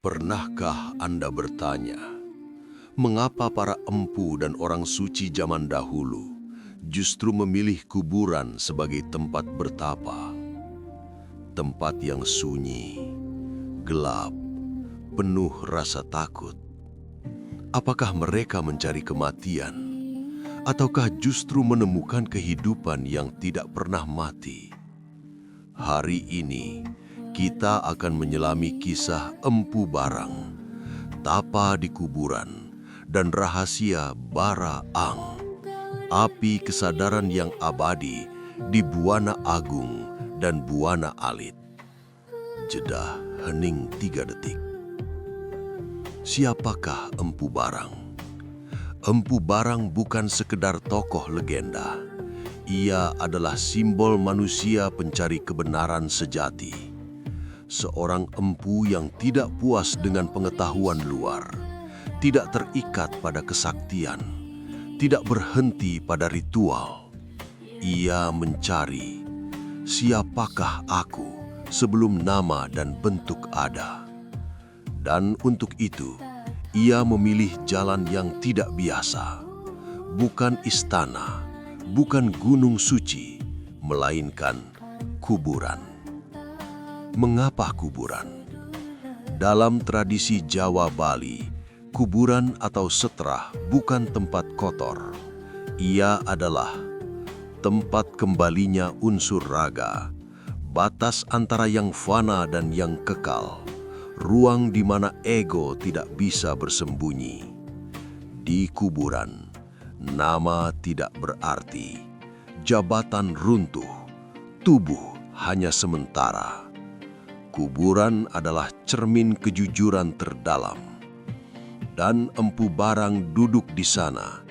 Pernahkah Anda bertanya, mengapa para empu dan orang suci zaman dahulu justru memilih kuburan sebagai tempat bertapa? Tempat yang sunyi, gelap, penuh rasa takut. Apakah mereka mencari kematian, ataukah justru menemukan kehidupan yang tidak pernah mati? Hari ini, kita akan menyelami kisah Empu Barang, tapa di kuburan, dan rahasia Bara Ang, api kesadaran yang abadi di Buana Agung dan Buana Alit. Jeda hening 3 detik. Siapakah Empu Barang? Empu Barang bukan sekedar tokoh legenda. Ia adalah simbol manusia pencari kebenaran sejati. Seorang empu yang tidak puas dengan pengetahuan luar, tidak terikat pada kesaktian, tidak berhenti pada ritual. Ia mencari, siapakah aku sebelum nama dan bentuk ada? Dan untuk itu, ia memilih jalan yang tidak biasa. Bukan istana, bukan gunung suci, melainkan kuburan. Mengapa kuburan? Dalam tradisi Jawa Bali, kuburan atau setrah bukan tempat kotor. Ia adalah tempat kembalinya unsur raga, batas antara yang fana dan yang kekal, ruang di mana ego tidak bisa bersembunyi. Di kuburan, nama tidak berarti, jabatan runtuh, tubuh hanya sementara. Kuburan adalah cermin kejujuran terdalam. Dan Empu Barang duduk di sana,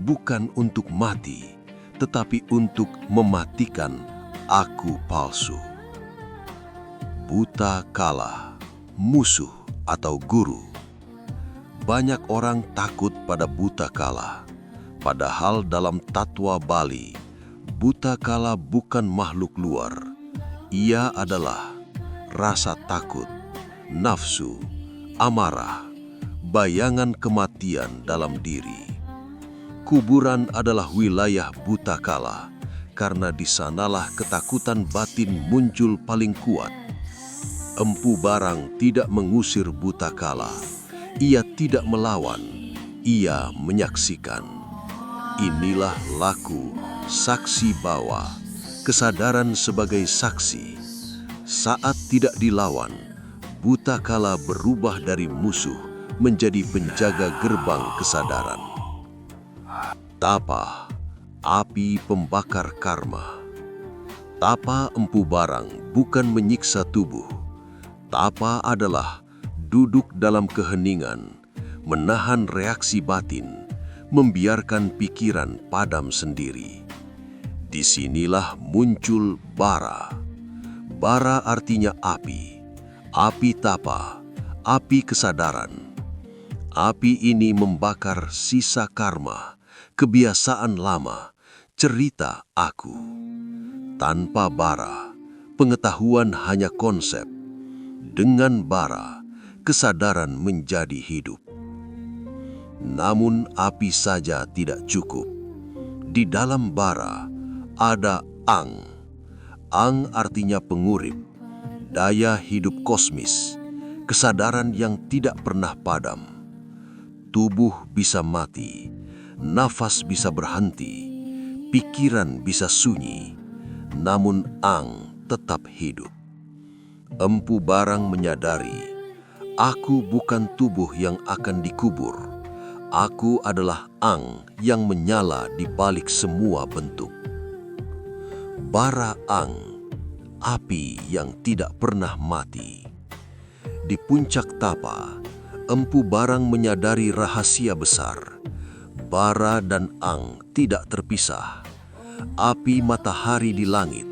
bukan untuk mati, tetapi untuk mematikan aku palsu. Buta kala, musuh atau guru. Banyak orang takut pada buta kala. Padahal dalam tatwa Bali, buta kala bukan makhluk luar. Ia adalah rasa takut, nafsu, amarah, bayangan kematian dalam diri. Kuburan adalah wilayah buta kala, karena di sanalah ketakutan batin muncul paling kuat. Empu Barang tidak mengusir buta kala. Ia tidak melawan, ia menyaksikan. Inilah laku saksi bawa, kesadaran sebagai saksi. Saat tidak dilawan, buta kala berubah dari musuh menjadi penjaga gerbang kesadaran. Tapa, api pembakar karma. Tapa Empu Barang bukan menyiksa tubuh. Tapa adalah duduk dalam keheningan, menahan reaksi batin, membiarkan pikiran padam sendiri. Disinilah muncul bara. Bara artinya api, api tapa, api kesadaran. Api ini membakar sisa karma, kebiasaan lama, cerita aku. Tanpa bara, pengetahuan hanya konsep. Dengan bara, kesadaran menjadi hidup. Namun api saja tidak cukup. Di dalam bara ada ang. Ang artinya pengurip, daya hidup kosmis, kesadaran yang tidak pernah padam. Tubuh bisa mati, nafas bisa berhenti, pikiran bisa sunyi, namun ang tetap hidup. Empu Barang menyadari, aku bukan tubuh yang akan dikubur. Aku adalah ang yang menyala di balik semua bentuk. Bara ang, api yang tidak pernah mati. Di puncak tapa, Empu Barang menyadari rahasia besar. Bara dan ang tidak terpisah. Api matahari di langit,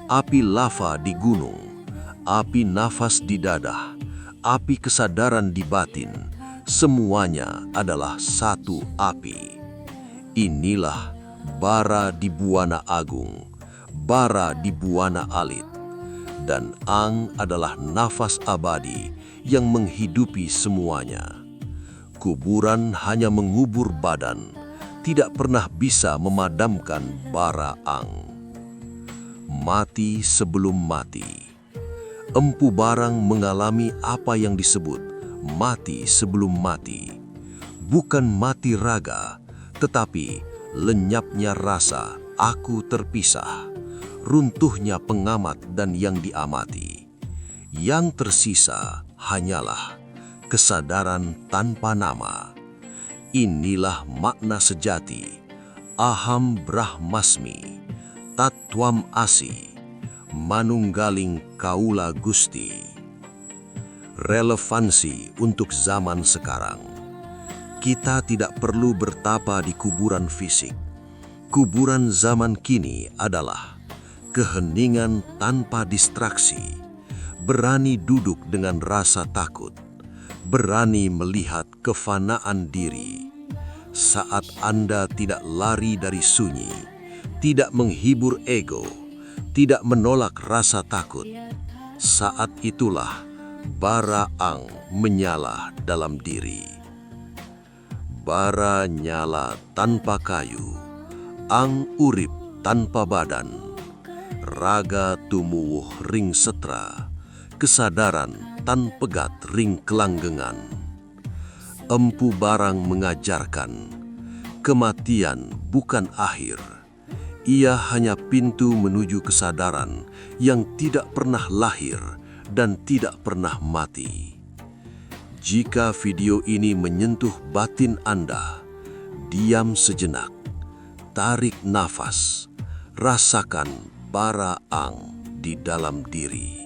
api lava di gunung, api nafas di dadah, api kesadaran di batin, semuanya adalah satu api. Inilah bara di Buana Agung, bara di Buana Alit, dan ang adalah nafas abadi yang menghidupi semuanya. Kuburan hanya mengubur badan, tidak pernah bisa memadamkan bara Ang. Mati sebelum mati. Empu Barang mengalami apa yang disebut mati sebelum mati. Bukan mati raga, tetapi lenyapnya rasa aku terpisah, runtuhnya pengamat dan yang diamati. Yang tersisa hanyalah kesadaran tanpa nama. Inilah makna sejati, aham brahmasmi, tattwam asi, manunggaling kaula Gusti. Relevansi untuk zaman sekarang. Kita tidak perlu bertapa di kuburan fisik. Kuburan zaman kini adalah keheningan tanpa distraksi, berani duduk dengan rasa takut, berani melihat kefanaan diri. Saat Anda tidak lari dari sunyi, tidak menghibur ego, tidak menolak rasa takut, saat itulah bara Ang menyala dalam diri. Bara nyala tanpa kayu, Ang urip tanpa badan, raga tumuwuh ring setra, kesadaran tan pegat ring kelanggengan. Empu Barang mengajarkan, kematian bukan akhir. Ia hanya pintu menuju kesadaran yang tidak pernah lahir dan tidak pernah mati. Jika video ini menyentuh batin Anda, diam sejenak, tarik nafas, rasakan bara Ang di dalam diri.